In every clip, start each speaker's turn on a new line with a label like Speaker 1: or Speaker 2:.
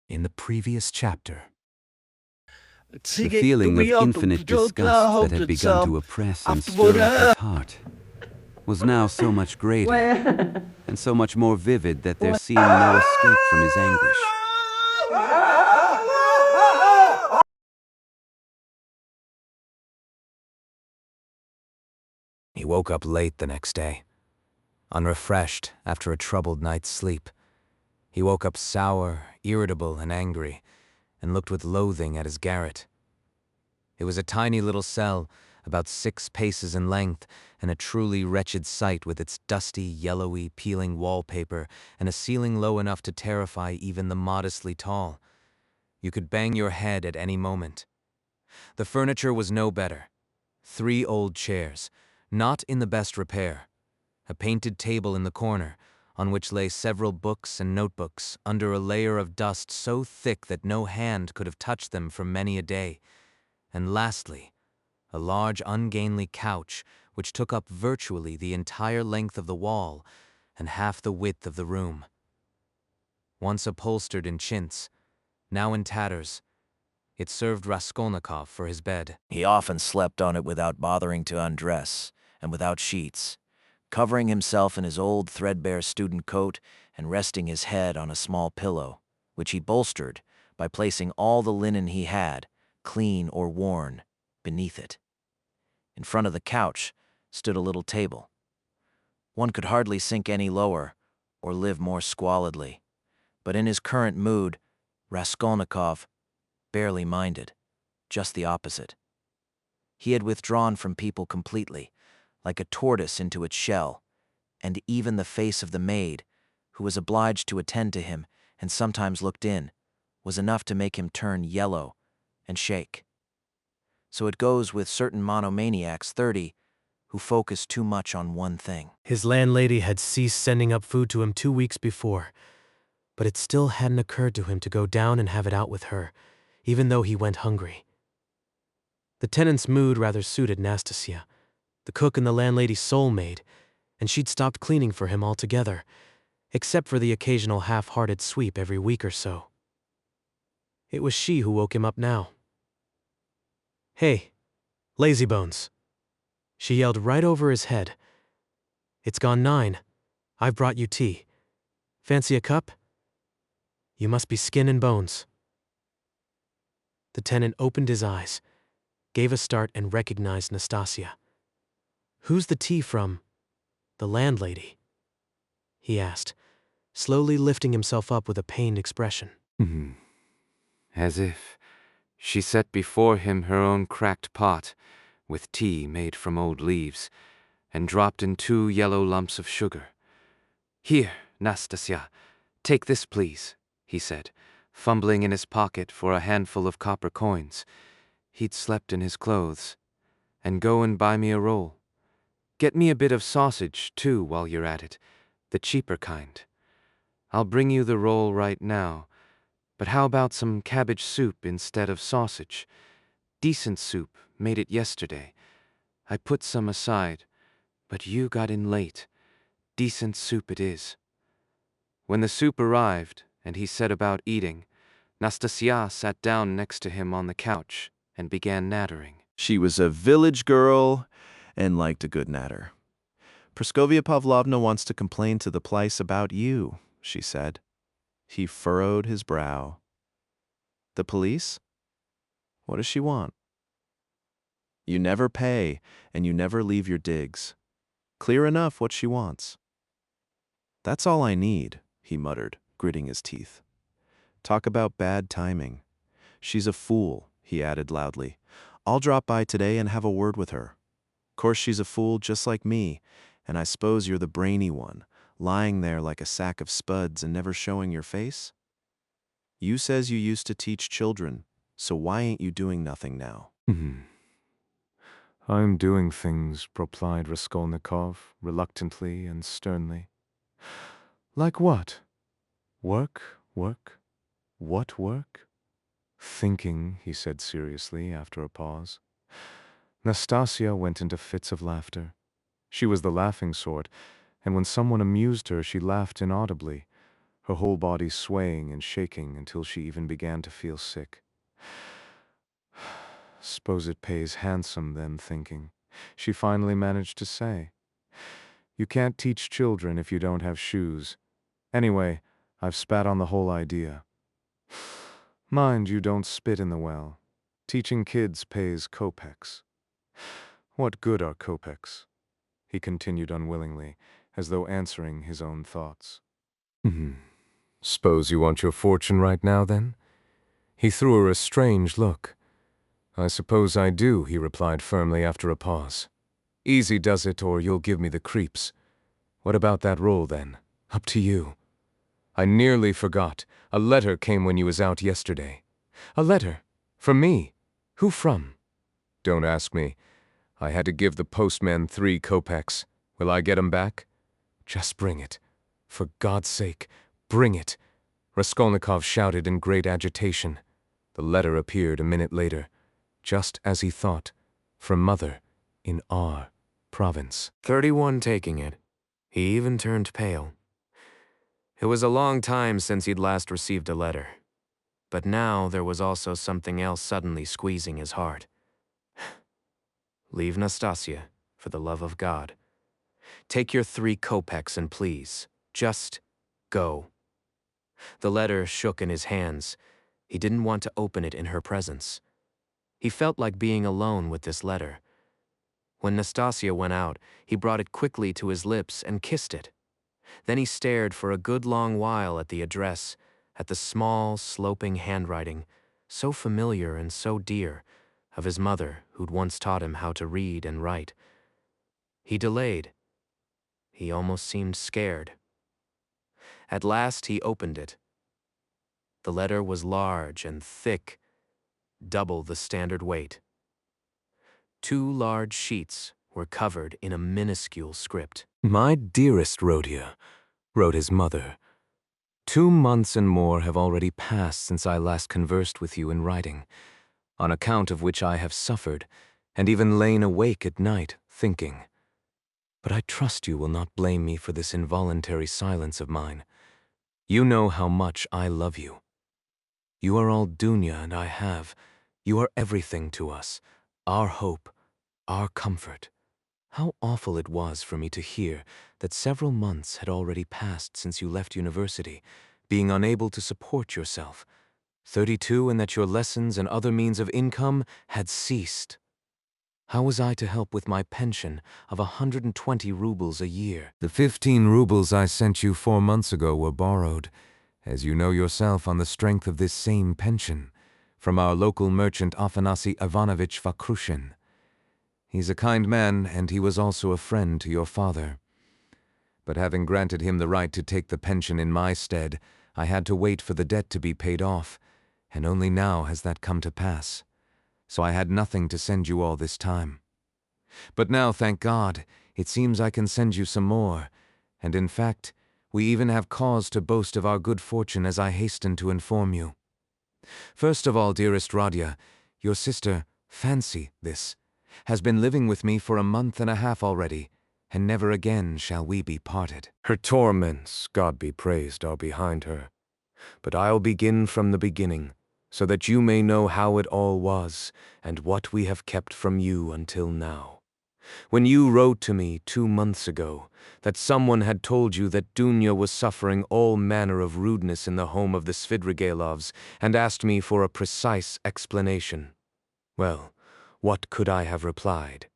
Speaker 1: in the previous chapter.
Speaker 2: The feeling of infinite disgust that had begun to oppress and stir up his heart was now so much greater and so much more vivid that there seemed no escape from his anguish.
Speaker 1: He woke up late the next day, unrefreshed after a troubled night's sleep. He woke up sour, irritable, and angry, and looked with loathing at his garret. It was a tiny little cell, about 6 paces in length, and a truly wretched sight with its dusty, yellowy, peeling wallpaper and a ceiling low enough to terrify even the modestly tall. You could bang your head at any moment. The furniture was no better. 3 old chairs, not in the best repair. A painted table in the corner, on which lay several books and notebooks under a layer of dust so thick that no hand could have touched them for many a day. And lastly, a large ungainly couch which took up virtually the entire length of the wall and half the width of the room. Once upholstered in chintz, now in tatters, it served Raskolnikov for his bed.
Speaker 3: He often slept on it without bothering to undress, and without sheets, covering himself in his old threadbare student coat and resting his head on a small pillow, which he bolstered by placing all the linen he had, clean or worn, beneath it. In front of the couch stood a little table. One could hardly sink any lower or live more squalidly, but in his current mood, Raskolnikov barely minded, just the opposite. He had withdrawn from people completely, like a tortoise into its shell, and even the face of the maid, who was obliged to attend to him and sometimes looked in, was enough to make him turn yellow and shake. So it goes with certain monomaniacs 30 who focus too much on one thing.
Speaker 4: His landlady had ceased sending up food to him 2 weeks before, but it still hadn't occurred to him to go down and have it out with her, even though he went hungry. The tenant's mood rather suited Nastasia, the cook and the landlady's sole maid, and she'd stopped cleaning for him altogether, except for the occasional half-hearted sweep every week or so. It was she who woke him up now. "Hey, lazybones," she yelled right over his head. "It's gone 9. I've brought you tea. Fancy a cup? You must be skin and bones." The tenant opened his eyes, gave a start, and recognized Nastasia. "Who's the tea from? The landlady?" he asked, slowly lifting himself up with a pained expression.
Speaker 5: As if she set before him her own cracked pot, with tea made from old leaves, and dropped in 2 yellow lumps of sugar. "Here, Nastasia, take this, please," he said, fumbling in his pocket for a handful of copper coins. He'd slept in his clothes. "And go and buy me a roll. Get me a bit of sausage, too, while you're at it, the cheaper kind. I'll bring you the roll right now, but how about some cabbage soup instead of sausage? Decent soup, made it yesterday. I put some aside, but you got in late. Decent soup it is." When the soup arrived, and he set about eating, Nastasia sat down next to him on the couch and began nattering.
Speaker 6: She was a village girl and liked a good natter. "Praskovia Pavlovna wants to complain to the Pleiss about you," she said. He furrowed his brow. "The police? What does she want?" "You never pay, and you never leave your digs. Clear enough what she wants." "That's all I need," he muttered, gritting his teeth. "Talk about bad timing. She's a fool," he added loudly. "I'll drop by today and have a word with her. Course she's a fool just like me, and I suppose you're the brainy one, lying there like a sack of spuds and never showing your face? You says you used to teach children, so why ain't you doing nothing now?"
Speaker 5: "I'm doing things," replied Raskolnikov, reluctantly and sternly. "Like what? Work, work. What work?" "Thinking," he said seriously after a pause. Nastasia went into fits of laughter. She was the laughing sort, and when someone amused her, she laughed inaudibly.
Speaker 7: her whole body swaying and shaking until she even began to feel sick. Suppose it pays handsome, then, thinking. She finally managed to say, "You can't teach children if you don't have shoes. Anyway, I've spat on the whole idea. Mind you don't spit in the well. Teaching kids pays kopecks." "What good are kopecks?" he continued unwillingly, as though answering his own thoughts. "Suppose you want your fortune right now, then?" He threw her a strange look. "I suppose I do," he replied firmly after a pause. "Easy does it, or you'll give me the creeps. What about that roll, then? Up to you. I nearly forgot. A letter came when you was out yesterday." "A letter? From me? Who from?" "Don't ask me. I had to give the postman 3 kopecks. Will I get 'em back?" "Just bring it. For God's sake, bring it," Raskolnikov shouted in great agitation. The letter appeared a minute later, just as he thought, from Mother, in R province. 31 taking it. He even turned pale. It was a long time since he'd last received a letter. But now there was also something else suddenly squeezing his heart. "Leave Nastasia, for the love of God. Take your 3 kopecks and please, just go." The letter shook in his hands. He didn't want to open it in her presence. He felt like being alone with this letter. When Nastasia went out, he brought it quickly to his lips and kissed it. Then he stared for a good long while at the address, at the small, sloping handwriting, so familiar and so dear, of his mother who'd once taught him how to read and write. He delayed. He almost seemed scared. At last he opened it. The letter was large and thick, double the standard weight. 2 large sheets were covered in a minuscule script. "My dearest Rhodia," wrote his mother, "2 months and more have already passed since I last conversed with you in writing, on account of which I have suffered, and even lain awake at night, thinking. But I trust you will not blame me for this involuntary silence of mine. You know how much I love you. You are all Dunya and I have. You are everything to us, our hope, our comfort. How awful it was for me to hear that several months had already passed since you left university, being unable to support yourself. 32, and that your lessons and other means of income had ceased. How was I to help with my pension of 120 rubles a year? The 15 rubles I sent you 4 months ago were borrowed, as you know yourself, on the strength of this same pension, from our local merchant Afanasy Ivanovitch Vakrushin. He's a kind man, and he was also a friend to your father. But having granted him the right to take the pension in my stead, I had to wait for the debt to be paid off, and only now has that come to pass. So I had nothing to send you all this time. But now, thank God, it seems I can send you some more, and in fact, we even have cause to boast of our good fortune, as I hasten to inform you. First of all, dearest Radia, your sister, fancy this, has been living with me for a month and a half already, and never again shall we be parted. Her torments, God be praised, are behind her. But I'll begin from the beginning, so that you may know how it all was, and what we have kept from you until now. When you wrote to me 2 months ago that someone had told you that Dunya was suffering all manner of rudeness in the home of the Svidrigailovs, and asked me for a precise explanation, well, what could I have replied?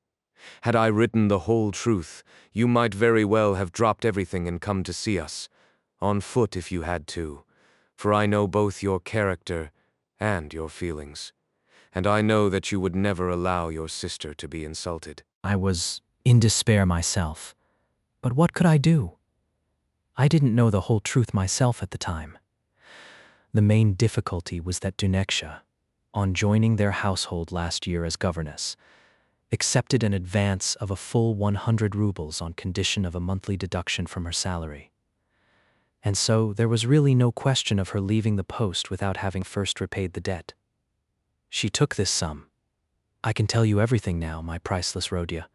Speaker 7: Had I written the whole truth, you might very well have dropped everything and come to see us, on foot if you had to, for I know both your character and your feelings, and I know that you would never allow your sister to be insulted.
Speaker 8: I was in despair myself, but what could I do? I didn't know the whole truth myself at the time. The main difficulty was that Duneksha, on joining their household last year as governess, accepted an advance of a full 100 rubles on condition of a monthly deduction from her salary. And so there was really no question of her leaving the post without having first repaid the debt. She took this sum. I can tell you everything now, my priceless Rodia,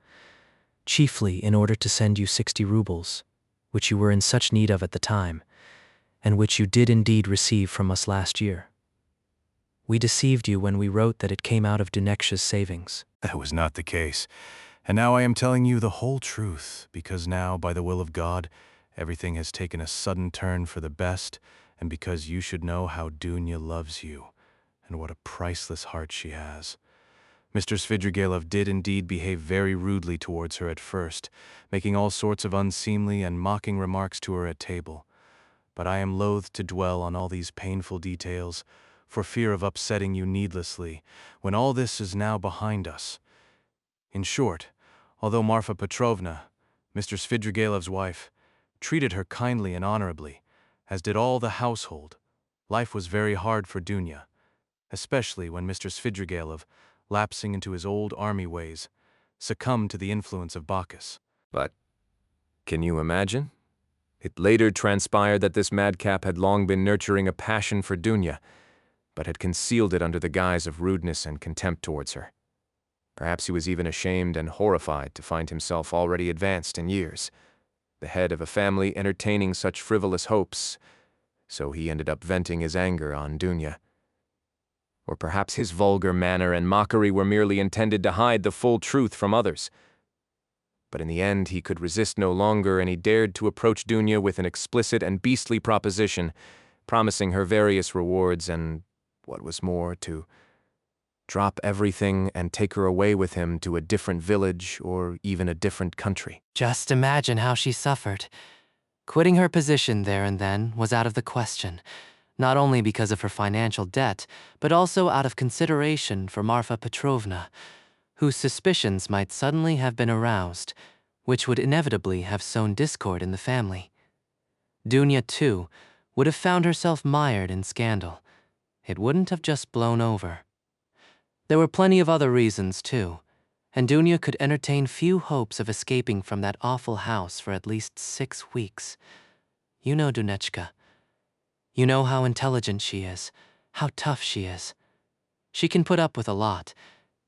Speaker 8: chiefly in order to send you 60 rubles, which you were in such need of at the time, and which you did indeed receive from us last year. We deceived you when we wrote that it came out of Duneksha's savings.
Speaker 9: That was not the case. And now I am telling you the whole truth, because now, by the will of God, everything has taken a sudden turn for the best, and because you should know how Dunya loves you, and what a priceless heart she has. Mr. Svidrigailov did indeed behave very rudely towards her at first, making all sorts of unseemly and mocking remarks to her at table. But I am loath to dwell on all these painful details, for fear of upsetting you needlessly, when all this is now behind us. In short, although Marfa Petrovna, Mr. Svidrigailov's wife, treated her kindly and honorably, as did all the household, life was very hard for Dunya, especially when Mr. Svidrigailov, lapsing into his old army ways, succumbed to the influence of Bacchus.
Speaker 7: But can you imagine? It later transpired that this madcap had long been nurturing a passion for Dunya, but had concealed it under the guise of rudeness and contempt towards her. Perhaps he was even ashamed and horrified to find himself already advanced in years, the head of a family entertaining such frivolous hopes, so he ended up venting his anger on Dunya. Or perhaps his vulgar manner and mockery were merely intended to hide the full truth from others. But in the end he could resist no longer, and he dared to approach Dunya with an explicit and beastly proposition, promising her various rewards and, what was more, to drop everything and take her away with him to a different village or even a different country.
Speaker 10: Just imagine how she suffered. Quitting her position there and then was out of the question, not only because of her financial debt, but also out of consideration for Marfa Petrovna, whose suspicions might suddenly have been aroused, which would inevitably have sown discord in the family. Dunya, too, would have found herself mired in scandal. It wouldn't have just blown over. There were plenty of other reasons, too, and Dunya could entertain few hopes of escaping from that awful house for at least 6 weeks. You know Dunechka. You know how intelligent she is, how tough she is. She can put up with a lot,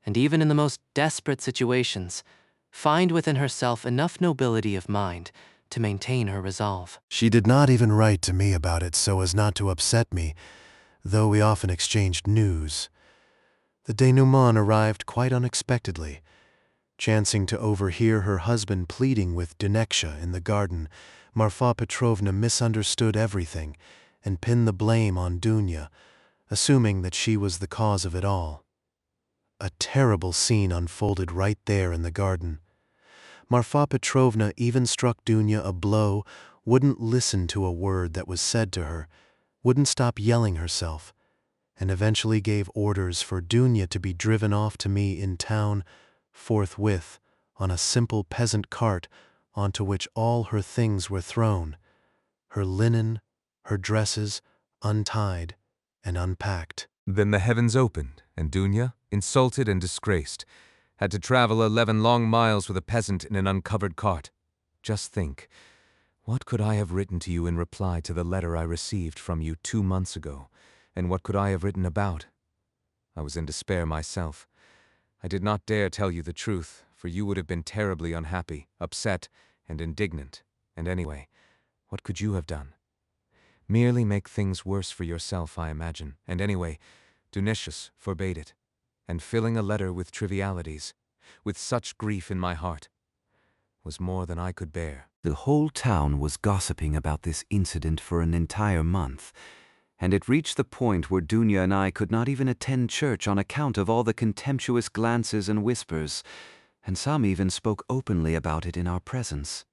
Speaker 10: and even in the most desperate situations, find within herself enough nobility of mind to maintain her resolve.
Speaker 11: She did not even write to me about it so as not to upset me, though we often exchanged news. The denouement arrived quite unexpectedly. Chancing to overhear her husband pleading with Duneksha in the garden, Marfa Petrovna misunderstood everything and pinned the blame on Dunya, assuming that she was the cause of it all. A terrible scene unfolded right there in the garden. Marfa Petrovna even struck Dunya a blow, wouldn't listen to a word that was said to her, wouldn't stop yelling herself, and eventually gave orders for Dunya to be driven off to me in town forthwith on a simple peasant cart onto which all her things were thrown, her linen, her dresses, untied and unpacked.
Speaker 5: Then the heavens opened, and Dunya, insulted and disgraced, had to travel 11 long miles with a peasant in an uncovered cart. Just think, what could I have written to you in reply to the letter I received from you 2 months ago, and what could I have written about? I was in despair myself. I did not dare tell you the truth, for you would have been terribly unhappy, upset, and indignant. And anyway, what could you have done? Merely make things worse for yourself, I imagine. And anyway, Duneshus forbade it, and filling a letter with trivialities, with such grief in my heart, was more than I could bear.
Speaker 2: The whole town was gossiping about this incident for an entire month, and it reached the point where Dunya and I could not even attend church on account of all the contemptuous glances and whispers, and some even spoke openly about it in our presence.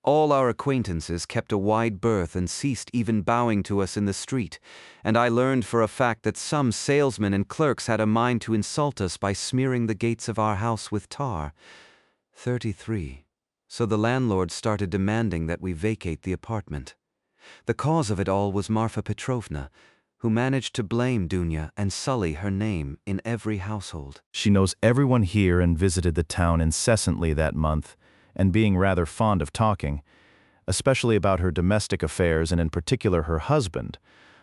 Speaker 2: All our acquaintances kept a wide berth and ceased even bowing to us in the street, and I learned for a fact that some salesmen and clerks had a mind to insult us by smearing the gates of our house with tar. 33. So the landlord started demanding that we vacate the apartment. The cause of it all was Marfa Petrovna, who managed to blame Dunya and sully her name in every household.
Speaker 6: She knows everyone here and visited the town incessantly that month, and being rather fond of talking, especially about her domestic affairs and in particular her husband,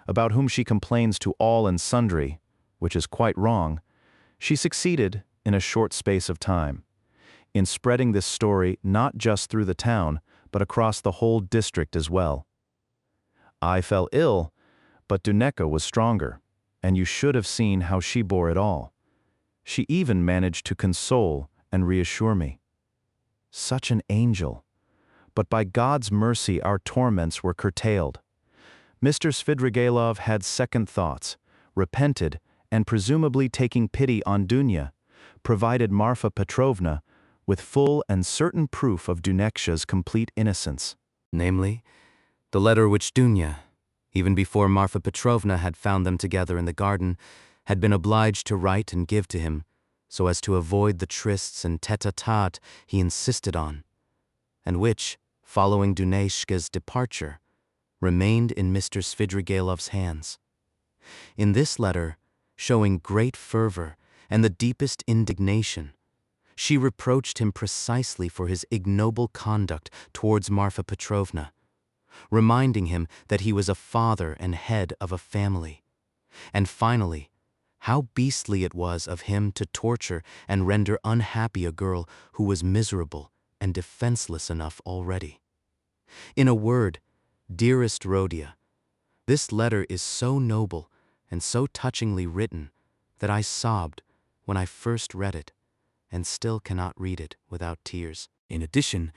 Speaker 6: about whom she complains to all and sundry, which is quite wrong, she succeeded, in a short space of time, in spreading this story not just through the town, but across the whole district as well. I fell ill, but Duneka was stronger, and you should have seen how she bore it all. She even managed to console and reassure me. Such an angel. But by God's mercy our torments were curtailed. Mr. Svidrigailov had second thoughts, repented, and presumably taking pity on Dunya, provided Marfa Petrovna with full and certain proof of Duneksha's complete innocence.
Speaker 7: Namely, the letter which Dunya, even before Marfa Petrovna had found them together in the garden, had been obliged to write and give to him, so as to avoid the trysts and tete-a-tete he insisted on, and which, following Duneshka's departure, remained in Mr. Svidrigailov's hands. In this letter, showing great fervor and the deepest indignation, she reproached him precisely for his ignoble conduct towards Marfa Petrovna, reminding him that he was a father and head of a family, and finally, how beastly it was of him to torture and render unhappy a girl who was miserable and defenseless enough already. In a word, dearest Rhodia, this letter is so noble and so touchingly written that I sobbed when I first read it, and still cannot read it without tears. In addition,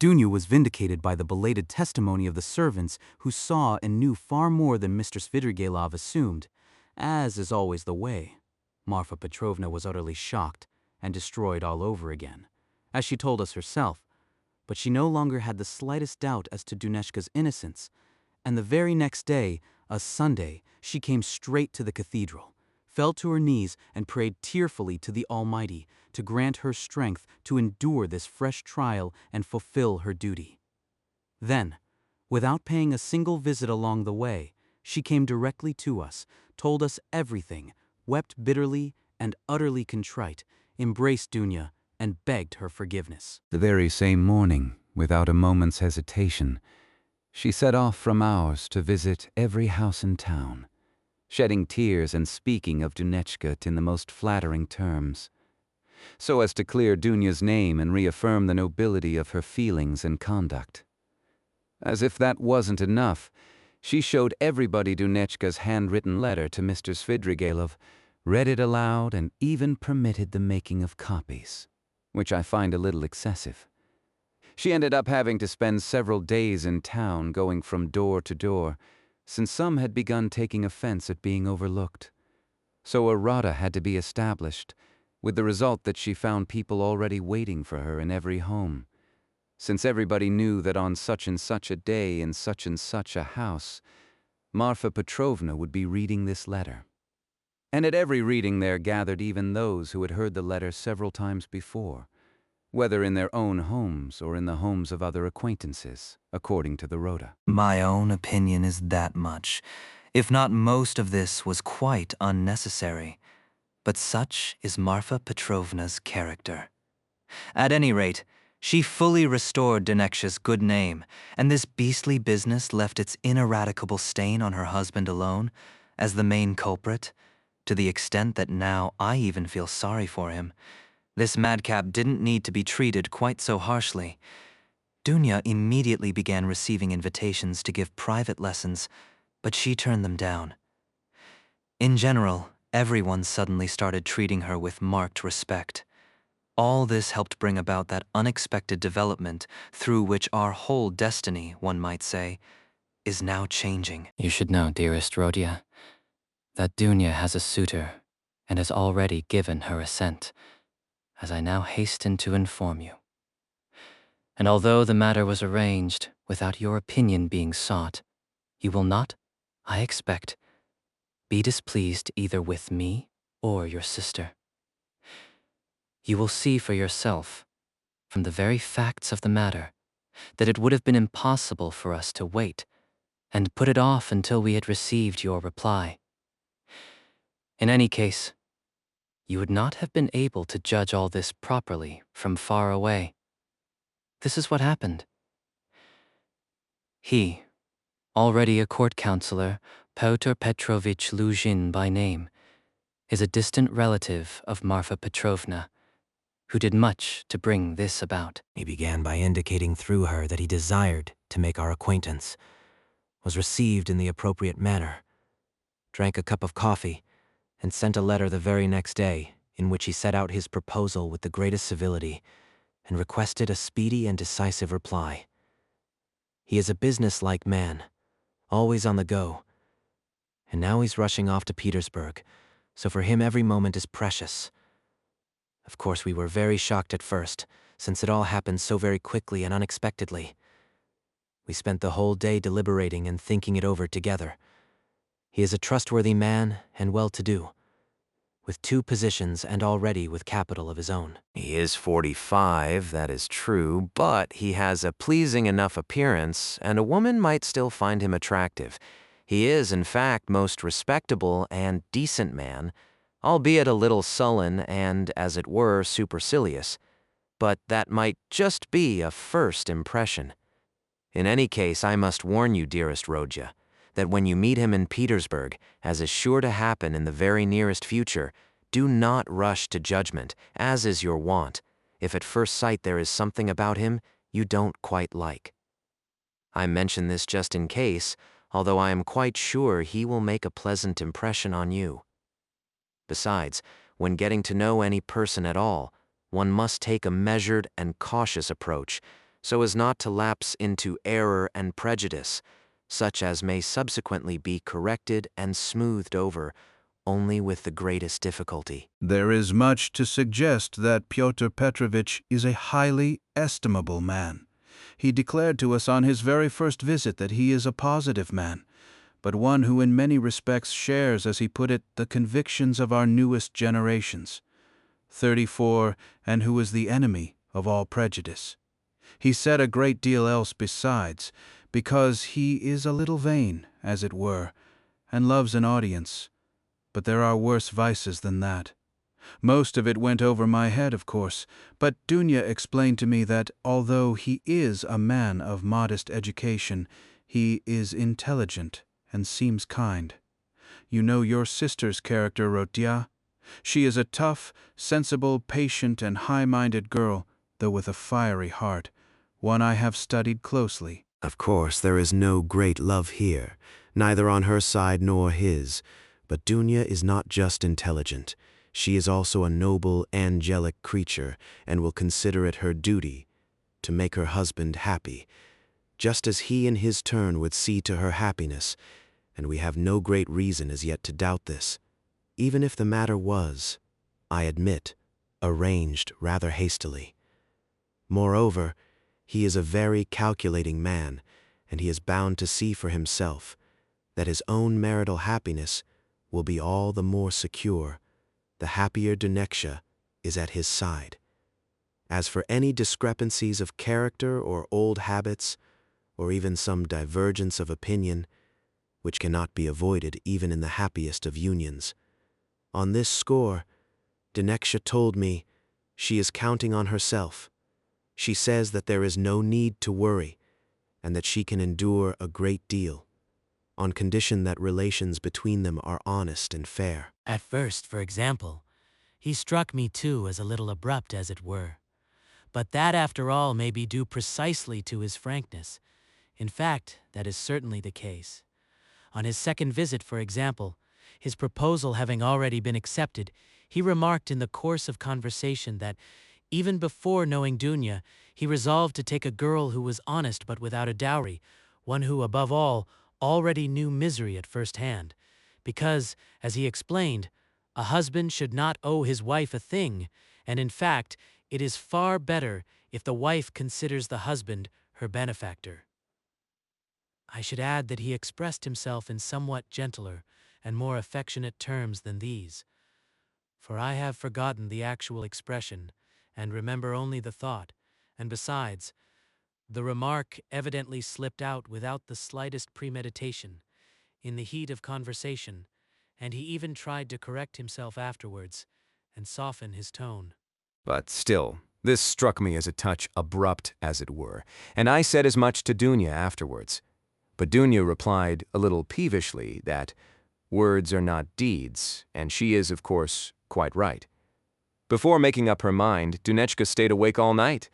Speaker 7: Dunya was vindicated by the belated testimony of the servants who saw and knew far more than Mr. Svidrigailov assumed. As is always the way, Marfa Petrovna was utterly shocked and destroyed all over again, as she told us herself, but she no longer had the slightest doubt as to Duneshka's innocence, and the very next day, a Sunday, she came straight to the cathedral, fell to her knees and prayed tearfully to the Almighty to grant her strength to endure this fresh trial and fulfill her duty. Then, without paying a single visit along the way, she came directly to us, told us everything, wept bitterly and utterly contrite, embraced Dunya, and begged her forgiveness.
Speaker 2: The very same morning, without a moment's hesitation, she set off from ours to visit every house in town, shedding tears and speaking of Dunechka in the most flattering terms, so as to clear Dunya's name and reaffirm the nobility of her feelings and conduct. As if that wasn't enough, she showed everybody Dunechka's handwritten letter to Mr. Svidrigailov, read it aloud, and even permitted the making of copies, which I find a little excessive. She ended up having to spend several days in town going from door to door, since some had begun taking offense at being overlooked. So a rota had to be established, with the result that she found people already waiting for her in every home, since everybody knew that on such and such a day in such and such a house, Marfa Petrovna would be reading this letter. And at every reading there gathered even those who had heard the letter several times before, whether in their own homes or in the homes of other acquaintances, according to the rota.
Speaker 12: My own opinion is that much, if not most of this was quite unnecessary. But such is Marfa Petrovna's character. At any rate, she fully restored Duneksha's good name, and this beastly business left its ineradicable stain on her husband alone, as the main culprit, to the extent that now I even feel sorry for him. This madcap didn't need to be treated quite so harshly. Dunya immediately began receiving invitations to give private lessons, but she turned them down. In general, everyone suddenly started treating her with marked respect. All this helped bring about that unexpected development through which our whole destiny, one might say, is now changing.
Speaker 10: You should know, dearest Rhodia, that Dunya has a suitor and has already given her assent, as I now hasten to inform you. And although the matter was arranged without your opinion being sought, you will not, I expect, be displeased either with me or your sister. You will see for yourself, from the very facts of the matter, that it would have been impossible for us to wait and put it off until we had received your reply. In any case, you would not have been able to judge all this properly from far away. This is what happened. He, already a court councillor, Pyotr Petrovich Luzhin by name, is a distant relative of Marfa Petrovna, who did much to bring this about.
Speaker 1: He began by indicating through her that he desired to make our acquaintance. was received in the appropriate manner, drank a cup of coffee, and sent a letter the very next day in which he set out his proposal with the greatest civility and requested a speedy and decisive reply. He is a business-like man, always on the go, and now he's rushing off to Petersburg, so for him every moment is precious. Of course, we were very shocked at first, since it all happened so very quickly and unexpectedly. We spent the whole day deliberating and thinking it over together. He is a trustworthy man and well-to-do, with 2 positions and already with capital of his own.
Speaker 3: He is 45, that is true, but he has a pleasing enough appearance, and a woman might still find him attractive. He is, in fact, most respectable and decent man, albeit a little sullen and, as it were, supercilious. But that might just be a first impression. In any case, I must warn you, dearest Rodya, that when you meet him in Petersburg, as is sure to happen in the very nearest future, do not rush to judgment, as is your wont, if at first sight there is something about him you don't quite like. I mention this just in case, although I am quite sure he will make a pleasant impression on you. Besides, when getting to know any person at all, one must take a measured and cautious approach, so as not to lapse into error and prejudice, such as may subsequently be corrected and smoothed over only with the greatest difficulty.
Speaker 13: There is much to suggest that Pyotr Petrovitch is a highly estimable man. He declared to us on his very first visit that he is a positive man, but one who in many respects shares, as he put it, the convictions of our newest generations. 34, and who is the enemy of all prejudice. He said a great deal else besides, because he is a little vain, as it were, and loves an audience. But there are worse vices than that. Most of it went over my head, of course, but Dunya explained to me that, although he is a man of modest education, he is intelligent and seems kind. You know your sister's character, Rodya. She is a tough, sensible, patient, and high-minded girl, though with a fiery heart, one I have studied closely.
Speaker 14: Of course, there is no great love here, neither on her side nor his, but Dunya is not just intelligent. She is also a noble, angelic creature, and will consider it her duty to make her husband happy, just as he in his turn would see to her happiness, and we have no great reason as yet to doubt this, even if the matter was, I admit, arranged rather hastily. Moreover, he is a very calculating man, and he is bound to see for himself that his own marital happiness will be all the more secure the happier Duneksha is at his side. As for any discrepancies of character or old habits, or even some divergence of opinion, which cannot be avoided even in the happiest of unions, on this score, Duneksha told me she is counting on herself. She says that there is no need to worry, and that she can endure a great deal, on condition that relations between them are honest and fair.
Speaker 15: At first, for example, he struck me too as a little abrupt, as it were. But that, after all, may be due precisely to his frankness. In fact, that is certainly the case. On his second visit, for example, his proposal having already been accepted, he remarked in the course of conversation that, even before knowing Dunya, he resolved to take a girl who was honest but without a dowry, one who, above all, already knew misery at first hand, because, as he explained, a husband should not owe his wife a thing, and in fact, it is far better if the wife considers the husband her benefactor. I should add that he expressed himself in somewhat gentler and more affectionate terms than these, for I have forgotten the actual expression and remember only the thought, and besides, the remark evidently slipped out without the slightest premeditation, in the heat of conversation, and he even tried to correct himself afterwards and soften his tone.
Speaker 1: But still, this struck me as a touch abrupt, as it were, and I said as much to Dunya afterwards. But Dunya replied, a little peevishly, that words are not deeds, and she is, of course, quite right. Before making up her mind, Dunechka stayed awake all night,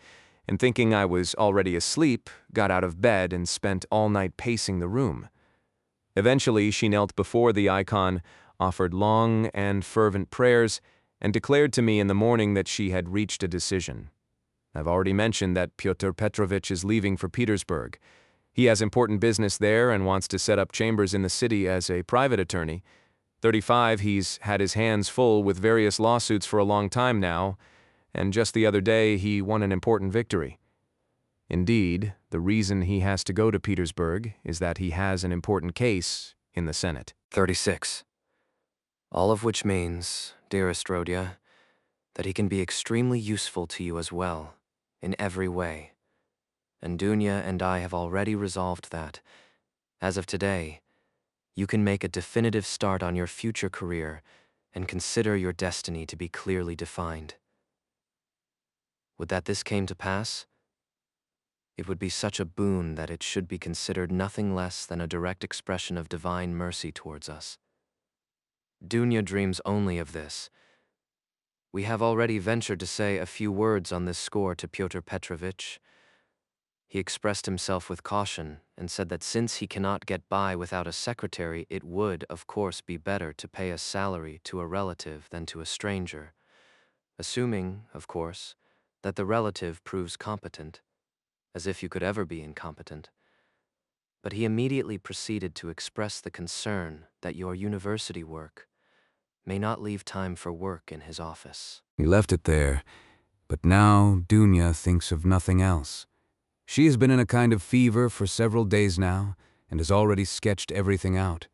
Speaker 1: and thinking I was already asleep, got out of bed and spent all night pacing the room. Eventually, she knelt before the icon, offered long and fervent prayers, and declared to me in the morning that she had reached a decision. I've already mentioned that Pyotr Petrovitch is leaving for Petersburg. He has important business there and wants to set up chambers in the city as a private attorney. 35, he's had his hands full with various lawsuits for a long time now, and just the other day he won an important victory. Indeed, the reason he has to go to Petersburg is that he has an important case in the Senate.
Speaker 7: 36. All of which means, dearest Rhodia, that he can be extremely useful to you as well, in every way. And Dunya and I have already resolved that, as of today, you can make a definitive start on your future career and consider your destiny to be clearly defined. Would that this came to pass? It would be such a boon that it should be considered nothing less than a direct expression of divine mercy towards us. Dunya dreams only of this. We have already ventured to say a few words on this score to Pyotr Petrovitch. He expressed himself with caution and said that since he cannot get by without a secretary, it would, of course, be better to pay a salary to a relative than to a stranger, assuming, of course, that the relative proves competent, as if you could ever be incompetent. But he immediately proceeded to express the concern that your university work may not leave time for work in his office.
Speaker 1: He left it there, but now Dunya thinks of nothing else. She has been in a kind of fever for several days now, and has already sketched everything out.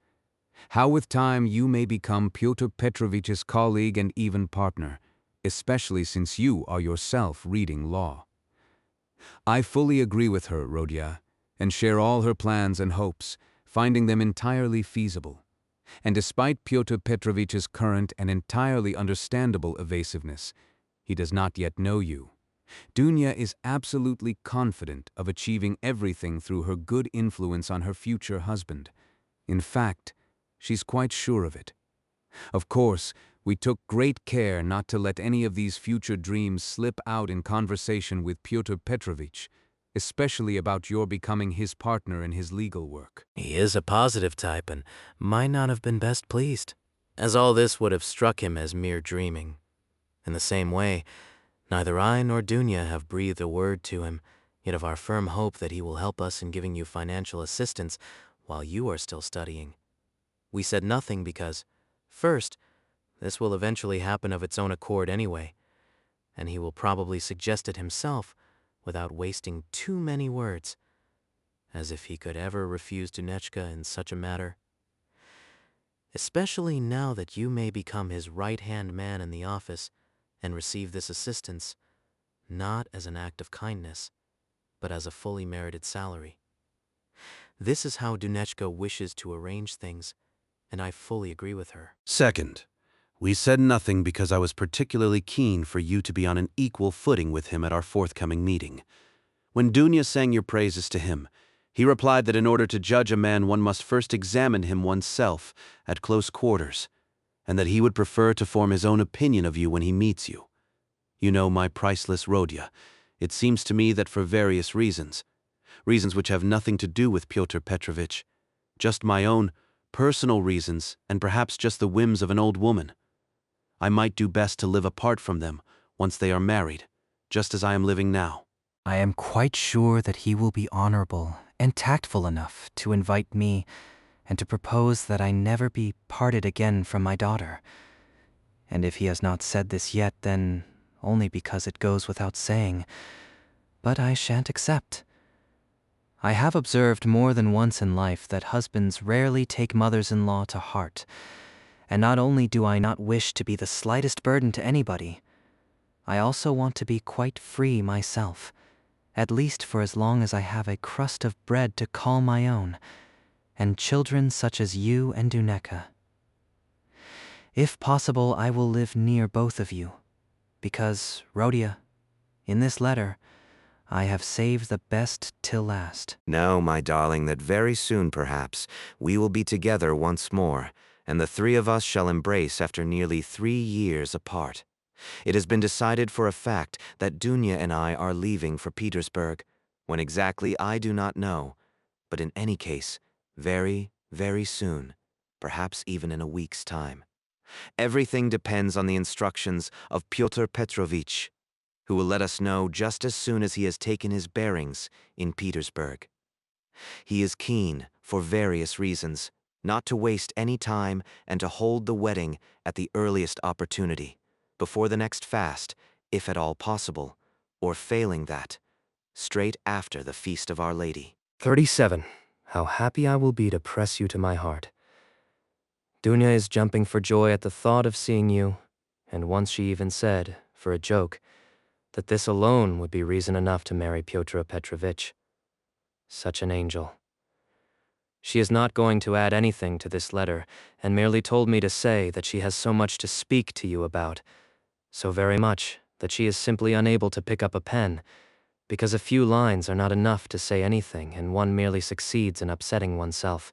Speaker 1: How with time you may become Pyotr Petrovitch's colleague and even partner, especially since you are yourself reading law. I fully agree with her, Rhodia, and share all her plans and hopes, finding them entirely feasible. And despite Pyotr Petrovitch's current and entirely understandable evasiveness, he does not yet know you. Dunya is absolutely confident of achieving everything through her good influence on her future husband. In fact, she's quite sure of it. Of course, we took great care not to let any of these future dreams slip out in conversation with Pyotr Petrovitch, especially about your becoming his partner in his legal work.
Speaker 4: He is a positive type and might not have been best pleased, as all this would have struck him as mere dreaming. In the same way, neither I nor Dunya have breathed a word to him, yet of our firm hope that he will help us in giving you financial assistance while you are still studying. We said nothing because, first, this will eventually happen of its own accord anyway, and he will probably suggest it himself without wasting too many words, as if he could ever refuse Dunechka in such a matter. Especially now that you may become his right-hand man in the office and receive this assistance, not as an act of kindness, but as a fully merited salary. This is how Dunechka wishes to arrange things, and I fully agree with her.
Speaker 14: Second, we said nothing because I was particularly keen for you to be on an equal footing with him at our forthcoming meeting. When Dunya sang your praises to him, he replied that in order to judge a man one must first examine him oneself at close quarters, and that he would prefer to form his own opinion of you when he meets you. You know, my priceless Rhodia, it seems to me that for various reasons which have nothing to do with Pyotr Petrovitch, just my own personal reasons and perhaps just the whims of an old woman, I might do best to live apart from them once they are married, just as I am living now.
Speaker 8: I am quite sure that he will be honorable and tactful enough to invite me and to propose that I never be parted again from my daughter. And if he has not said this yet, then only because it goes without saying, but I shan't accept. I have observed more than once in life that husbands rarely take mothers-in-law to heart, and not only do I not wish to be the slightest burden to anybody, I also want to be quite free myself, at least for as long as I have a crust of bread to call my own, and children such as you and Duneka. If possible, I will live near both of you, because, Rhodia, in this letter, I have saved the best till last.
Speaker 3: Know, my darling, that very soon, perhaps, we will be together once more, and the three of us shall embrace after nearly 3 years apart. It has been decided for a fact that Dunya and I are leaving for Petersburg. When exactly, I do not know, but in any case, very,
Speaker 1: very soon, perhaps even in a week's time. Everything depends on the instructions of Pyotr Petrovich, who will let us know just as soon as he has taken his bearings in Petersburg. He is keen, for various reasons, not to waste any time and to hold the wedding at the earliest opportunity, before the next fast, if at all possible, or failing that, straight after the Feast of Our Lady.
Speaker 4: 37. How happy I will be to press you to my heart. Dunya is jumping for joy at the thought of seeing you, and once she even said, for a joke, that this alone would be reason enough to marry Pyotr Petrovich. Such an angel. She is not going to add anything to this letter, and merely told me to say that she has so much to speak to you about, so very much that she is simply unable to pick up a pen, because a few lines are not enough to say anything and one merely succeeds in upsetting oneself.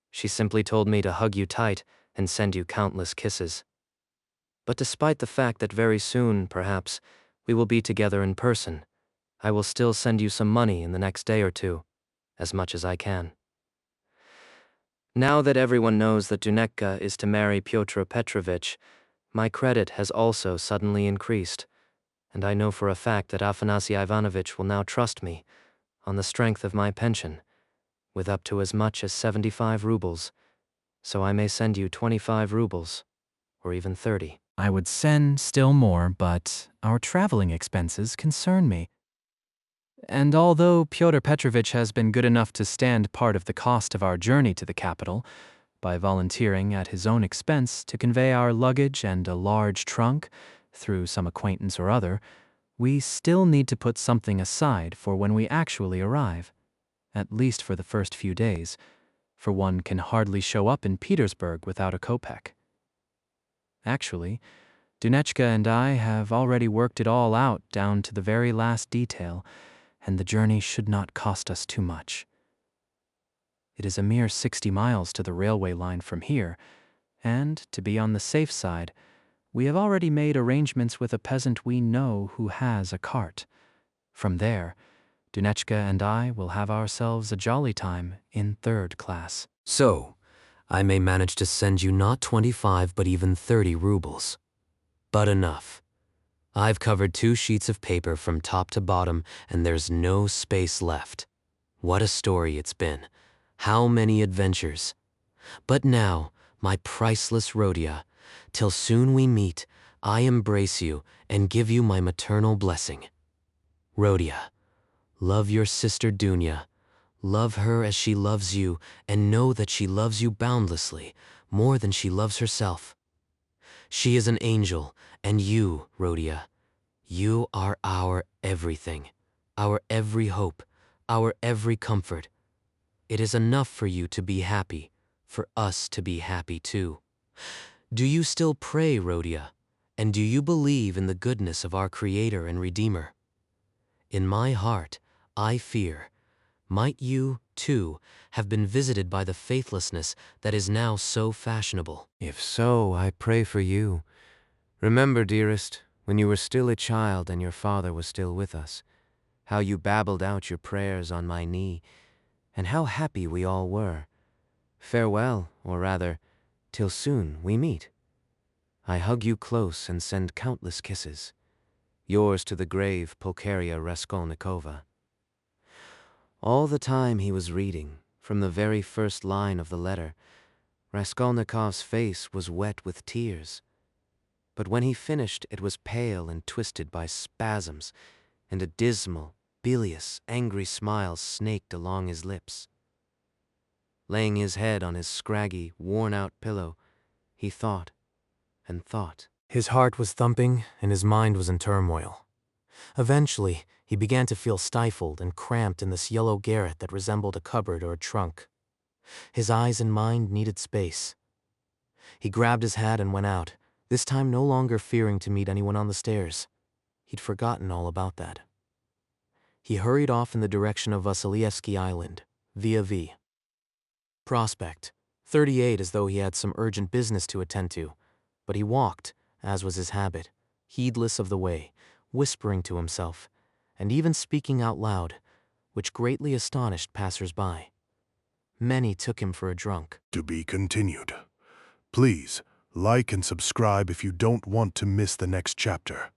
Speaker 4: She simply told me to hug you tight and send you countless kisses. But despite the fact that very soon, perhaps, we will be together in person, I will still send you some money in the next day or two, as much as I can. Now that everyone knows that Duneka is to marry Pyotr Petrovich, my credit has also suddenly increased, and I know for a fact that Afanasy Ivanovich will now trust me, on the strength of my pension, with up to as much as 75 rubles, so I may send you 25 rubles, or even 30.
Speaker 8: I would send still more, but our traveling expenses concern me. And although Pyotr Petrovich has been good enough to stand part of the cost of our journey to the capital, by volunteering at his own expense to convey our luggage and a large trunk, through some acquaintance or other, we still need to put something aside for when we actually arrive, at least for the first few days, for one can hardly show up in Petersburg without a kopeck. Actually, Dunechka and I have already worked it all out down to the very last detail, and the journey should not cost us too much. It is a mere 60 miles to the railway line from here, and, to be on the safe side, we have already made arrangements with a peasant we know who has a cart. From there, Dunechka and I will have ourselves a jolly time in third class.
Speaker 4: So, I may manage to send you not 25 but even 30 rubles. But enough. I've covered 2 sheets of paper from top to bottom, and there's no space left. What a story it's been. How many adventures. But now, my priceless Rhodia, till soon we meet, I embrace you and give you my maternal blessing. Rhodia, love your sister Dunya. Love her as she loves you, and know that she loves you boundlessly, more than she loves herself. She is an angel, and you, Rhodia, you are our everything, our every hope, our every comfort. It is enough for you to be happy, for us to be happy too. Do you still pray, Rhodia, and do you believe in the goodness of our Creator and Redeemer? In my heart, I fear, might you, too, have been visited by the faithlessness that is now so fashionable?
Speaker 1: If so, I pray for you. Remember, dearest, when you were still a child and your father was still with us, how you babbled out your prayers on my knee, and how happy we all were. Farewell, or rather, till soon we meet. I hug you close and send countless kisses. Yours to the grave Pulcheria Raskolnikova. All the time he was reading, from the very first line of the letter, Raskolnikov's face was wet with tears. But when he finished, it was pale and twisted by spasms, and a dismal, bilious, angry smile snaked along his lips. Laying his head on his scraggy, worn-out pillow, he thought and thought.
Speaker 4: His heart was thumping and his mind was in turmoil. Eventually, he began to feel stifled and cramped in this yellow garret that resembled a cupboard or a trunk. His eyes and mind needed space. He grabbed his hat and went out, this time no longer fearing to meet anyone on the stairs. He'd forgotten all about that. He hurried off in the direction of Vasilievsky Island, via V. Prospect, 38, as though he had some urgent business to attend to, but he walked, as was his habit, heedless of the way, whispering to himself, and even speaking out loud, which greatly astonished passers-by. Many took him for a drunk.
Speaker 16: To be continued. Please, like and subscribe if you don't want to miss the next chapter.